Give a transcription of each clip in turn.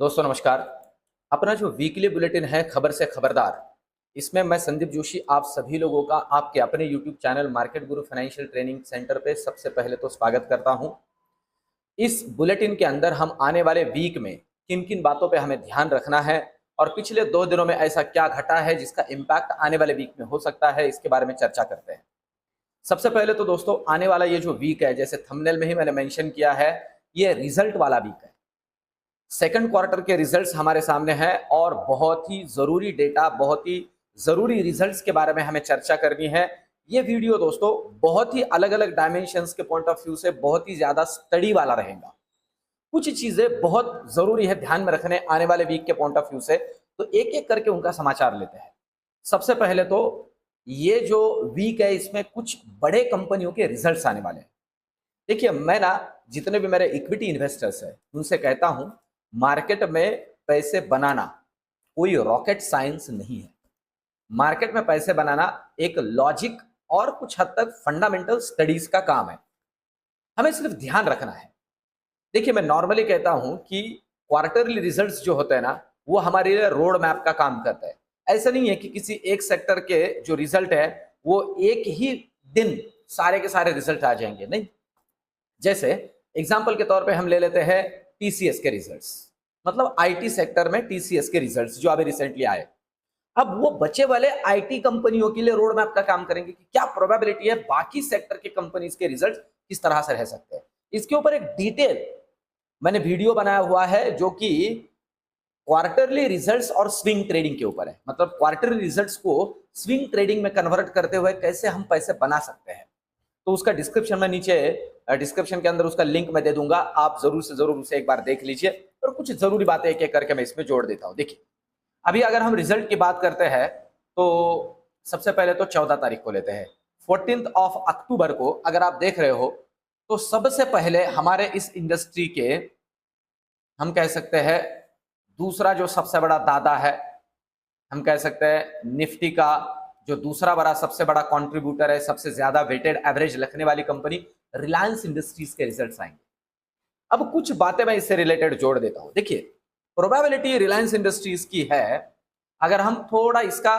दोस्तों नमस्कार। अपना जो वीकली बुलेटिन है खबर से खबरदार, इसमें मैं संदीप जोशी आप सभी लोगों का आपके अपने यूट्यूब चैनल मार्केट गुरु फाइनेंशियल ट्रेनिंग सेंटर पे सबसे पहले तो स्वागत करता हूं। इस बुलेटिन के अंदर हम आने वाले वीक में किन किन बातों पे हमें ध्यान रखना है और पिछले 2 दिनों में ऐसा क्या घटा है जिसका इम्पैक्ट आने वाले वीक में हो सकता है, इसके बारे में चर्चा करते हैं। सबसे पहले तो दोस्तों आने वाला ये जो वीक है, जैसे थंबनेल में ही मैंने मेंशन किया है, ये रिजल्ट वाला वीक है। सेकंड क्वार्टर के रिजल्ट्स हमारे सामने हैं और बहुत ही जरूरी डेटा, बहुत ही जरूरी रिजल्ट्स के बारे में हमें चर्चा करनी है। ये वीडियो दोस्तों बहुत ही अलग अलग डायमेंशंस के पॉइंट ऑफ व्यू से बहुत ही ज्यादा स्टडी वाला रहेगा। कुछ चीजें बहुत जरूरी है ध्यान में रखने आने वाले वीक के पॉइंट ऑफ व्यू से, तो एक एक करके उनका समाचार लेते हैं। सबसे पहले तो ये जो वीक है इसमें कुछ बड़े कंपनियों के रिजल्ट्स आने वाले हैं। देखिए, मैं ना जितने भी मेरे इक्विटी इन्वेस्टर्स हैं उनसे कहता हूं, मार्केट में पैसे बनाना कोई रॉकेट साइंस नहीं है। मार्केट में पैसे बनाना एक लॉजिक और कुछ हद तक फंडामेंटल स्टडीज का काम है। हमें सिर्फ ध्यान रखना है। देखिए, मैं नॉर्मली कहता हूं कि क्वार्टरली रिजल्ट्स जो होते हैं ना, वो हमारे लिए रोड मैप का काम करता है। ऐसा नहीं है कि किसी एक सेक्टर के जो रिजल्ट है वो एक ही दिन सारे के सारे रिजल्ट आ जाएंगे, नहीं। जैसे एग्जाम्पल के तौर पे हम ले लेते हैं टीसीएस के रिजल्ट्स, मतलब आईटी सेक्टर में टीसीएस के रिजल्ट्स जो अभी रिसेंटली आए। अब वो बचे वाले आईटी कंपनियों के लिए रोड मैप का काम करेंगे कि क्या प्रोबेबिलिटी है बाकी सेक्टर के कंपनीज के रिजल्ट किस तरह से रह सकते हैं। इसके ऊपर एक डिटेल मैंने वीडियो बनाया हुआ है जो कि क्वार्टरली रिजल्ट्स और स्विंग ट्रेडिंग के ऊपर है। मतलब क्वार्टरली रिजल्ट्स को स्विंग ट्रेडिंग में कन्वर्ट करते हुए कैसे हम पैसे बना सकते हैं। तो उसका डिस्क्रिप्शन में नीचे डिस्क्रिप्शन के अंदर उसका लिंक मैं दे दूंगा, आप जरूर से जरूर उसे एक बार देख लीजिए। और कुछ जरूरी बातें एक एक करके मैं इसमें जोड़ देता हूं। देखिए, अभी अगर हम रिजल्ट की बात करते हैं तो सबसे पहले तो 14 तारीख को लेते हैं। 14 अक्टूबर को अगर आप देख रहे हो तो सबसे पहले हमारे इस इंडस्ट्री के, हम कह सकते हैं दूसरा जो सबसे बड़ा दादा है, हम कह सकते हैं निफ्टी का जो दूसरा बड़ा सबसे बड़ा कंट्रीब्यूटर है, सबसे ज्यादा वेटेड एवरेज रखने वाली कंपनी रिलायंस इंडस्ट्रीज के रिजल्ट्स आएंगे। अब कुछ बातें मैं इससे रिलेटेड जोड़ देता हूं। देखिए, प्रोबेबिलिटी रिलायंस इंडस्ट्रीज की है, अगर हम थोड़ा इसका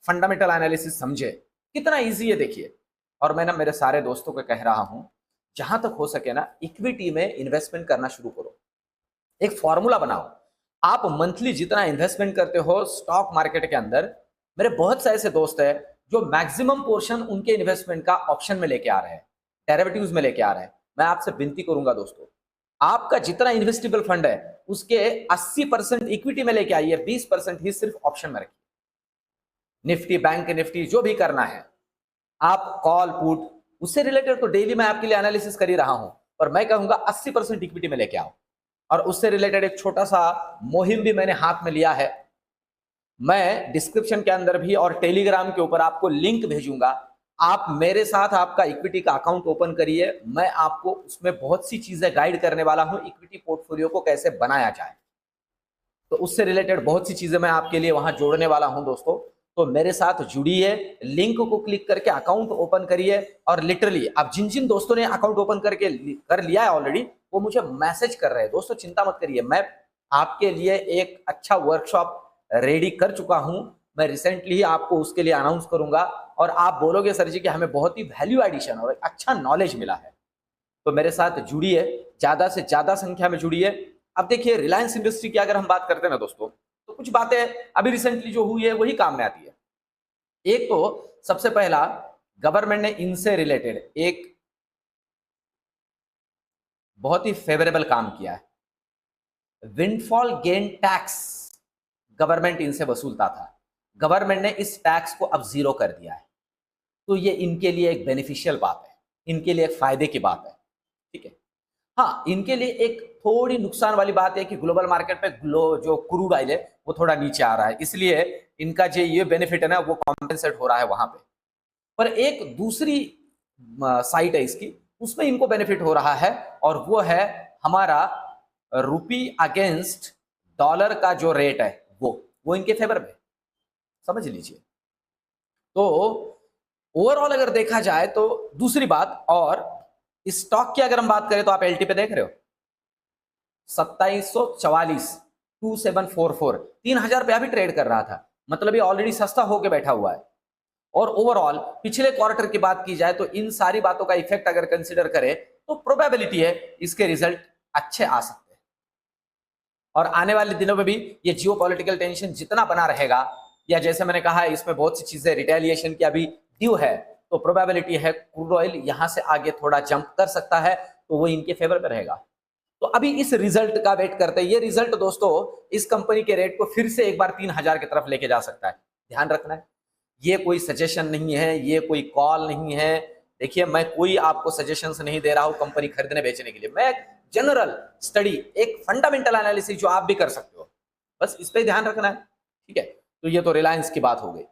फंडामेंटल एनालिसिस समझे कितना इजी है देखिए। और मैं ना मेरे सारे दोस्तों को कह रहा हूं, जहां तक हो सके ना इक्विटी में इन्वेस्टमेंट करना शुरू करो। एक फॉर्मूला बनाओ। आप मंथली जितना इन्वेस्टमेंट करते हो स्टॉक मार्केट के अंदर, मेरे बहुत से ऐसे दोस्त हैं जो मैक्सिमम पोर्शन उनके इन्वेस्टमेंट का ऑप्शन में लेके आ रहे हैं, डेरिवेटिव्स में लेके आ रहे हैं। मैं आपसे विनती करूंगा दोस्तों, आपका जितना इन्वेस्टेबल फंड है उसके 80% इक्विटी में लेके आइए, 20% ही सिर्फ ऑप्शन में रखिए। निफ्टी, बैंक निफ्टी जो भी करना है, आप कॉल पुट उससे रिलेटेड तो डेली मैं आपके लिए एनालिसिस कर ही रहा हूं, और मैं कहूंगा 80% इक्विटी में लेके आओ। और उससे रिलेटेड एक छोटा सा मुहिम भी मैंने हाथ में लिया है। मैं डिस्क्रिप्शन के अंदर भी और टेलीग्राम के ऊपर आपको लिंक भेजूंगा। आप मेरे साथ आपका इक्विटी का अकाउंट ओपन करिए, मैं आपको उसमें बहुत सी चीजें गाइड करने वाला हूं, इक्विटी पोर्टफोलियो को कैसे बनाया जाए। तो उससे रिलेटेड बहुत सी चीजें मैं आपके लिए वहां जोड़ने वाला हूं दोस्तों। तो मेरे साथ जुड़िए, लिंक को क्लिक करके अकाउंट ओपन करिए। और लिटरली अब जिन जिन दोस्तों ने अकाउंट ओपन करके कर लिया है ऑलरेडी, वो मुझे मैसेज कर रहे हैं। दोस्तों चिंता मत करिए, मैं आपके लिए एक अच्छा वर्कशॉप रेडी कर चुका हूं। मैं रिसेंटली ही आपको उसके लिए अनाउंस करूंगा और आप बोलोगे सर जी कि हमें बहुत ही वैल्यू एडिशन और अच्छा नॉलेज मिला है। तो मेरे साथ जुड़िए, ज्यादा से ज्यादा संख्या में जुड़िए। अब देखिए, रिलायंस इंडस्ट्री की अगर हम बात करते हैं ना दोस्तों, तो कुछ बातें अभी रिसेंटली जो हुई है वही काम में आती है। एक तो सबसे पहला, गवर्नमेंट ने इनसे रिलेटेड एक बहुत ही फेवरेबल काम किया है। विंडफॉल गेन टैक्स गवर्नमेंट इनसे वसूलता था, गवर्नमेंट ने इस टैक्स को अब जीरो कर दिया है। तो ये इनके लिए एक बेनिफिशियल बात है, इनके लिए एक फायदे की बात है, ठीक है। हाँ, इनके लिए एक थोड़ी नुकसान वाली बात है कि ग्लोबल मार्केट पे जो क्रूड ऑयल है वो थोड़ा नीचे आ रहा है, इसलिए इनका जो ये बेनिफिट है ना वो कॉम्पेंसेट हो रहा है वहां पे। पर एक दूसरी साइड है इसकी, उसमें इनको बेनिफिट हो रहा है, और वो है हमारा रुपी अगेंस्ट डॉलर का जो रेट है वो इनके फेवर में, समझ लीजिए। तो ओवरऑल अगर देखा जाए तो दूसरी बात, और स्टॉक की अगर हम बात करें तो आप एलटी पे देख रहे हो 2744, 2744, 3000 पे अभी ट्रेड कर रहा था, मतलब ये ऑलरेडी सस्ता होके बैठा हुआ है। और ओवरऑल पिछले क्वार्टर की बात की जाए तो इन सारी बातों का इफेक्ट अगर कंसीडर करें तो प्रोबेबिलिटी है इसके रिजल्ट अच्छे आ सकते हैं। और आने वाले दिनों में भी ये जियो पॉलिटिकल टेंशन जितना बना रहेगा, या जैसे मैंने कहा है इसमें बहुत सी चीजें रिटेलिएशन की अभी ड्यू है, तो प्रोबेबिलिटी है क्रूड ऑयल यहां से आगे थोड़ा जंप कर सकता है, तो वो इनके फेवर में रहेगा। तो अभी इस रिजल्ट का वेट करते हैं। ये रिजल्ट दोस्तों इस कंपनी के रेट को फिर से एक बार 3000 की तरफ लेके जा सकता है, ध्यान रखना है। ये कोई सजेशन नहीं है, ये कोई कॉल नहीं है। देखिए मैं कोई आपको सजेशंस नहीं दे रहा हूं कंपनी खरीदने बेचने के लिए, मैं जनरल स्टडी, एक फंडामेंटल एनालिसिस जो आप भी कर सकते हो, बस इस पे ध्यान रखना है, ठीक है। तो ये तो रिलायंस की बात हो गई।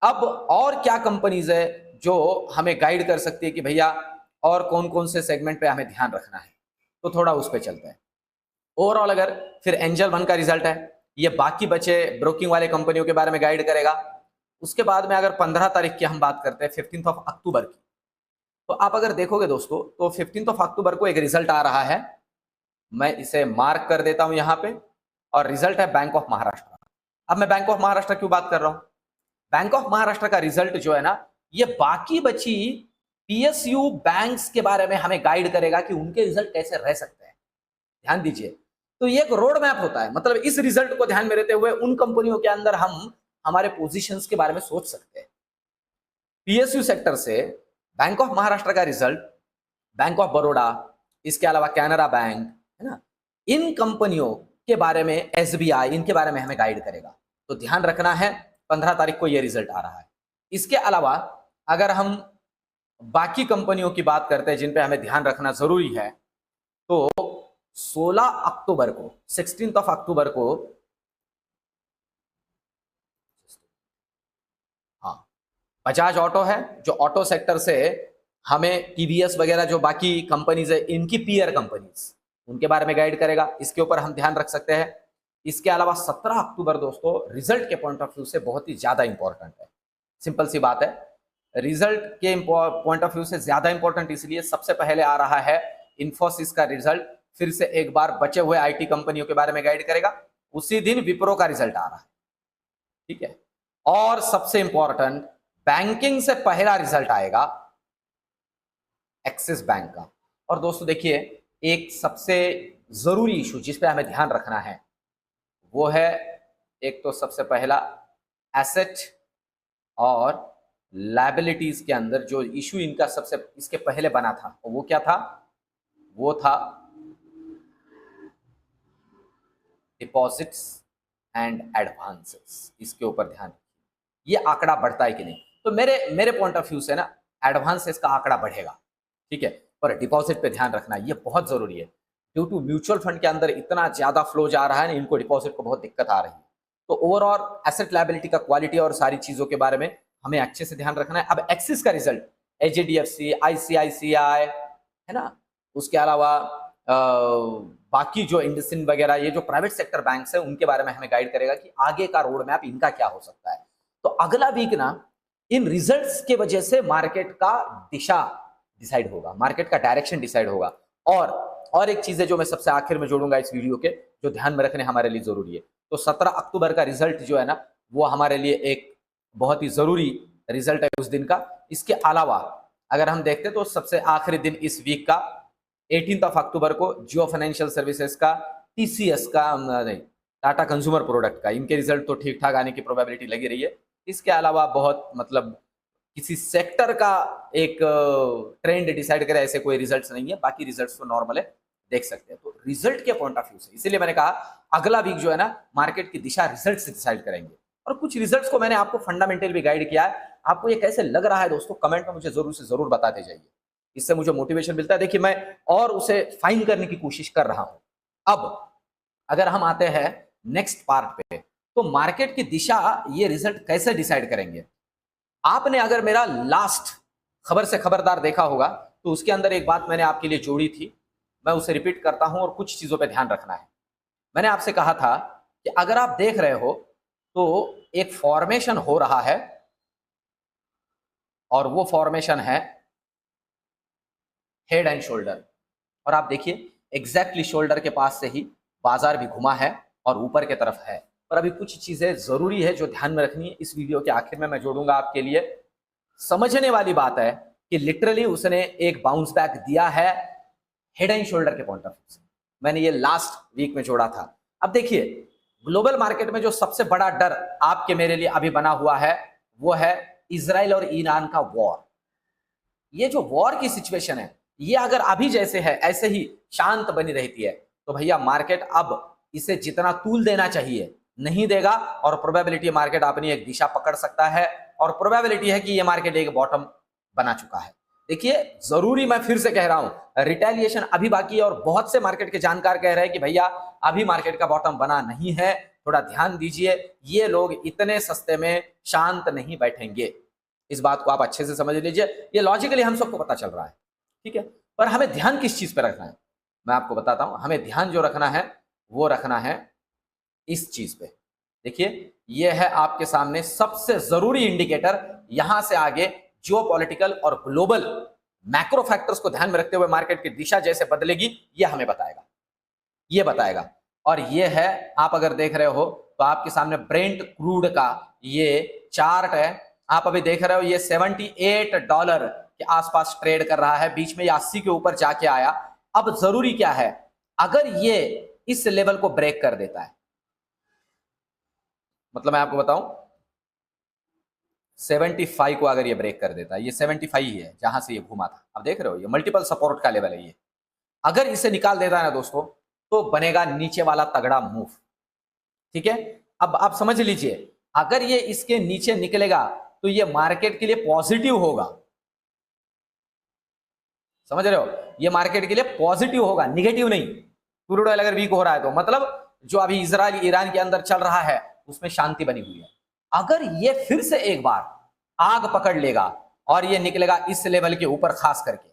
अब और क्या कंपनीज है जो हमें गाइड कर सकती है कि भैया और कौन कौन से सेगमेंट पे हमें ध्यान रखना है, तो थोड़ा उस पर चलते हैं। ओवरऑल अगर फिर एंजल वन का रिजल्ट है, ये बाकी बचे ब्रोकिंग वाले कंपनियों के बारे में गाइड करेगा। उसके बाद में अगर 15 तारीख की हम बात करते हैं, 15 अक्टूबर की, तो आप अगर देखोगे दोस्तों तो 15 अक्टूबर को एक रिजल्ट आ रहा है, मैं इसे मार्क कर देता हूं यहां पे, और रिजल्ट है बैंक ऑफ महाराष्ट्र। अब मैं बैंक ऑफ महाराष्ट्र क्यों बात कर रहा हूं? बैंक ऑफ महाराष्ट्र का रिजल्ट जो है ना, ये बाकी बची पीएसयू बैंक्स के बारे में हमें गाइड करेगा कि उनके रिजल्ट कैसे रह सकते हैं। ध्यान दीजिए, तो ये एक रोड मैप होता है, मतलब इस रिजल्ट को ध्यान में रहते हुए उन कंपनियों के अंदर हम हमारे पोजीशंस के बारे में सोच सकते हैं। पीएसयू सेक्टर से बैंक ऑफ महाराष्ट्र का रिजल्ट, बैंक ऑफ बड़ौदा, इसके अलावा कैनरा बैंक, है ना, इन कंपनियों के बारे में, एसबीआई, इनके बारे में हमें गाइड करेगा। तो ध्यान रखना है 15 तारीख को ये रिजल्ट आ रहा है। इसके अलावा अगर हम बाकी कंपनियों की बात करते हैं जिन पे हमें ध्यान रखना जरूरी है, तो 16 अक्टूबर को, 16 अक्टूबर को, हाँ, बजाज ऑटो है जो ऑटो सेक्टर से हमें टीवीएस वगैरह जो बाकी कंपनीज है इनकी पीयर कंपनीज, उनके बारे में गाइड करेगा, इसके ऊपर हम ध्यान रख सकते हैं। इसके अलावा 17 अक्टूबर दोस्तों रिजल्ट के पॉइंट ऑफ व्यू से बहुत ही ज्यादा इंपॉर्टेंट है। सिंपल सी बात है, रिजल्ट के पॉइंट ऑफ व्यू से ज्यादा इंपॉर्टेंट इसलिए सबसे पहले आ रहा है इंफोसिस का रिजल्ट, फिर से एक बार बचे हुए आईटी कंपनियों के बारे में गाइड करेगा। उसी दिन विप्रो का रिजल्ट आ रहा है, ठीक है। और सबसे इंपॉर्टेंट, बैंकिंग से पहला रिजल्ट आएगा एक्सिस बैंक का। और दोस्तों देखिए, एक सबसे जरूरी इशू जिस पे हमें ध्यान रखना है वो है, एक तो सबसे पहला एसेट और लायबिलिटीज के अंदर जो इशू इनका सबसे इसके पहले बना था, वो क्या था? वो था डिपॉजिट्स एंड एडवांसेस। इसके ऊपर ध्यान, ये आंकड़ा बढ़ता है कि नहीं? तो मेरे पॉइंट ऑफ व्यू से ना एडवांसेस का आंकड़ा बढ़ेगा, ठीक है, पर डिपॉजिट पे ध्यान रखना ये बहुत जरूरी है। ड्यू टू म्यूचुअल फंड के अंदर इतना ज्यादा फ्लो जा रहा है ना, इनको डिपॉजिट को बहुत दिक्कत आ रही है। तो ओवरऑल एसेट लायबिलिटी का क्वालिटी और सारी चीजों के बारे में हमें अच्छे से ध्यान रखना है। अब एक्सिस का रिजल्ट, एचडीएफसी, आईसीआईसीआई, है ना, उसके अलावा बाकी जो इंडसिंड वगैरह, ये जो प्राइवेट सेक्टर बैंक्स है उनके बारे में हमें गाइड करेगा कि आगे का रोड मैप इनका क्या हो सकता है। तो अगला वीक ना इन रिजल्ट्स के वजह से मार्केट का दिशा डिसाइड होगा, मार्केट का डायरेक्शन डिसाइड होगा। और एक चीज है जो मैं सबसे आखिर में जोड़ूंगा इस वीडियो के, जो ध्यान में रखने हमारे लिए जरूरी है। तो 17 अक्टूबर का रिजल्ट जो है ना, वो हमारे लिए एक बहुत ही जरूरी रिजल्ट है उस दिन का। इसके अलावा अगर हम देखते तो सबसे आखिरी दिन इस वीक का 18 अक्टूबर को जियो फाइनेंशियल सर्विसेज का, टीसीएस का, नहीं, टाटा कंज्यूमर प्रोडक्ट का, इनके रिजल्ट तो ठीक ठाक आने की प्रोबेबिलिटी लगी रही है। इसके अलावा बहुत मतलब किसी सेक्टर का एक ट्रेंड डिसाइड करे ऐसे कोई रिजल्ट्स नहीं है, बाकी रिजल्ट्स तो नॉर्मल है, देख सकते हैं। तो रिजल्ट के पॉइंट ऑफ व्यू से इसीलिए मैंने कहा अगला वीक जो है ना, मार्केट की दिशा रिजल्ट से डिसाइड करेंगे। और कुछ रिजल्ट्स को मैंने आपको फंडामेंटल भी गाइड किया है, आपको ये कैसे लग रहा है दोस्तों कमेंट में मुझे जरूर से जरूर बताते जाइए, इससे मुझे मोटिवेशन मिलता है। देखिए मैं और उसे फाइन करने की कोशिश कर रहा हूं। अब अगर हम आते हैं नेक्स्ट पार्ट पे, तो मार्केट की दिशा ये रिजल्ट कैसे डिसाइड करेंगे। आपने अगर मेरा लास्ट खबर से खबरदार देखा होगा तो उसके अंदर एक बात मैंने आपके लिए जोड़ी थी, मैं उसे रिपीट करता हूं और कुछ चीजों पे ध्यान रखना है। मैंने आपसे कहा था कि अगर आप देख रहे हो तो एक फॉर्मेशन हो रहा है, और वो फॉर्मेशन है हेड एंड शोल्डर। और आप देखिए एग्जैक्टली शोल्डर के पास से ही बाजार भी घुमा है और ऊपर की तरफ है। पर अभी कुछ चीजें जरूरी है जो ध्यान में रखनी है, इस वीडियो के आखिर में मैं जोड़ूंगा आपके लिए। समझने वाली बात है कि लिटरली उसने एक बाउंस बैक दिया है हेड एंड शोल्डर के पॉइंट ऑफ व्यू से। मैंने ये लास्ट वीक में जोड़ा था। अब देखिए, ग्लोबल मार्केट में जो सबसे बड़ा डर आपके मेरे लिए अभी बना हुआ है वो है इजराइल और ईरान का वॉर। ये जो वॉर की सिचुएशन है, ये अगर अभी जैसे है ऐसे ही शांत बनी रहती है तो भैया मार्केट अब इसे जितना तूल देना चाहिए नहीं देगा, और प्रोबेबिलिटी मार्केट अपनी एक दिशा पकड़ सकता है, और प्रोबेबिलिटी है कि ये मार्केट एक बॉटम बना चुका है। देखिए, जरूरी मैं फिर से कह रहा हूं, रिटेलिएशन अभी बाकी है, और बहुत से मार्केट के जानकार कह रहे हैं कि भैया अभी मार्केट का बॉटम बना नहीं है, थोड़ा ध्यान दीजिए, ये लोग इतने सस्ते में शांत नहीं बैठेंगे। इस बात को आप अच्छे से समझ लीजिए, ये लॉजिकली हम सबको पता चल रहा है, ठीक है। पर हमें ध्यान किस चीज पर रखना है, मैं आपको बताता हूं। हमें ध्यान जो रखना है वो रखना है इस चीज पे। देखिए, ये है आपके सामने सबसे जरूरी इंडिकेटर। यहां से आगे जियोपॉलिटिकल और ग्लोबल मैक्रो फैक्टर्स को ध्यान में रखते हुए मार्केट की दिशा जैसे बदलेगी, ये हमें बताएगा, ये बताएगा। और ये है, आप अगर देख रहे हो तो आपके सामने ब्रेंट क्रूड का ये चार्ट है। आप अभी देख रहे हो ये $78 के आसपास ट्रेड कर रहा है, बीच में ये 80 के ऊपर जाके आया। अब जरूरी क्या है, अगर ये इस लेवल को ब्रेक कर देता है, मतलब मैं आपको बताऊं 75 को अगर ये ब्रेक कर देता है, ये 75 ही है जहां से ये घुमा था, अब देख रहे हो ये मल्टीपल सपोर्ट का लेवल है। ये अगर इसे निकाल देता है ना दोस्तों, तो बनेगा नीचे वाला तगड़ा मूव, ठीक है। अब आप समझ लीजिए, अगर ये इसके नीचे निकलेगा तो ये मार्केट के लिए पॉजिटिव होगा, समझ रहे हो, ये मार्केट के लिए पॉजिटिव होगा, निगेटिव नहीं। क्रूड ऑयल अगर वीक हो रहा है तो मतलब जो अभी इजराइल ईरान के अंदर चल रहा है उसमें शांति बनी हुई है। अगर ये फिर से एक बार आग पकड़ लेगा और ये निकलेगा इस लेवल के ऊपर, खास करके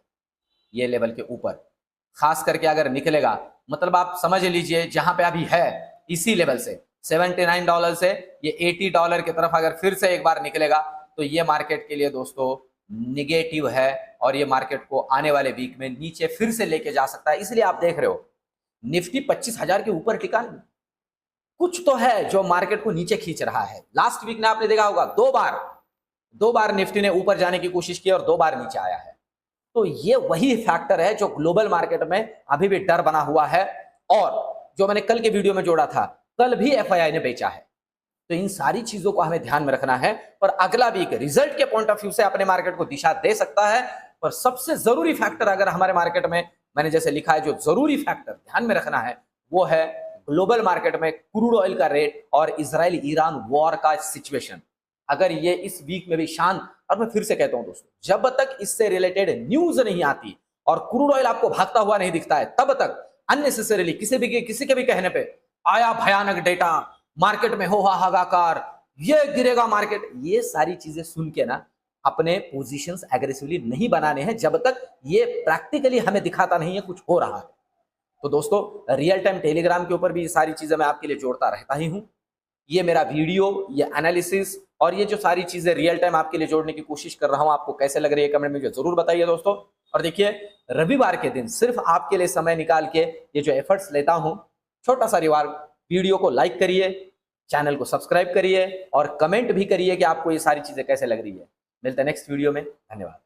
ये लेवल के ऊपर खास करके अगर निकलेगा, मतलब आप समझ लीजिए जहां पे अभी है इसी लेवल से $79 से ये $80 की तरफ अगर फिर से एक बार निकलेगा तो ये मार्केट के लिए दोस्तों निगेटिव है, और ये मार्केट को आने वाले वीक में नीचे फिर से लेके जा सकता है। इसलिए आप देख रहे हो निफ्टी 25,000 के ऊपर टिका नहीं, कुछ तो है जो मार्केट को नीचे खींच रहा है। लास्ट वीक ने आपने देखा होगा दो बार निफ्टी ने ऊपर जाने की कोशिश की और 2 बार नीचे आया है। तो ये वही फैक्टर है जो ग्लोबल मार्केट में अभी भी डर बना हुआ है, और जो मैंने कल के वीडियो में जोड़ा था, कल भी एफआईआई ने बेचा है। तो इन सारी चीजों को हमें ध्यान में रखना है। पर अगला वीक रिजल्ट के पॉइंट ऑफ व्यू से अपने मार्केट को दिशा दे सकता है, पर सबसे जरूरी फैक्टर अगर हमारे मार्केट में मैंने जैसे लिखा है, जो जरूरी फैक्टर ध्यान में रखना है वो है ग्लोबल मार्केट में क्रूड ऑयल का रेट और इजराइल ईरान वॉर का सिचुएशन। अगर ये इस वीक में भी शांत, और मैं फिर से कहता हूं दोस्तों, जब तक इससे रिलेटेड न्यूज नहीं आती और क्रूड ऑयल आपको भागता हुआ नहीं दिखता है, तब तक अननेसेसरीली किसी के भी कहने पे आया भयानक डेटा, मार्केट में हो हाहाकार, ये गिरेगा मार्केट, ये सारी चीजें सुन के ना अपने पोजीशंस एग्रेसिवली नहीं बनाने हैं जब तक ये प्रैक्टिकली हमें दिखाता नहीं है कुछ हो रहा है। तो दोस्तों, रियल टाइम टेलीग्राम के ऊपर भी ये सारी चीजें मैं आपके लिए जोड़ता रहता ही हूं। ये मेरा वीडियो, ये एनालिसिस और ये जो सारी चीजें रियल टाइम आपके लिए जोड़ने की कोशिश कर रहा हूं, आपको कैसे लग रही है कमेंट में मुझे जरूर बताइए दोस्तों। और देखिए, रविवार के दिन सिर्फ आपके लिए समय निकाल के ये जो एफर्ट्स लेता हूं, छोटा सा रिवार्ड, वीडियो को लाइक करिए, चैनल को सब्सक्राइब करिए और कमेंट भी करिए कि आपको ये सारी चीजें कैसे लग रही है। मिलते हैं नेक्स्ट वीडियो में, धन्यवाद।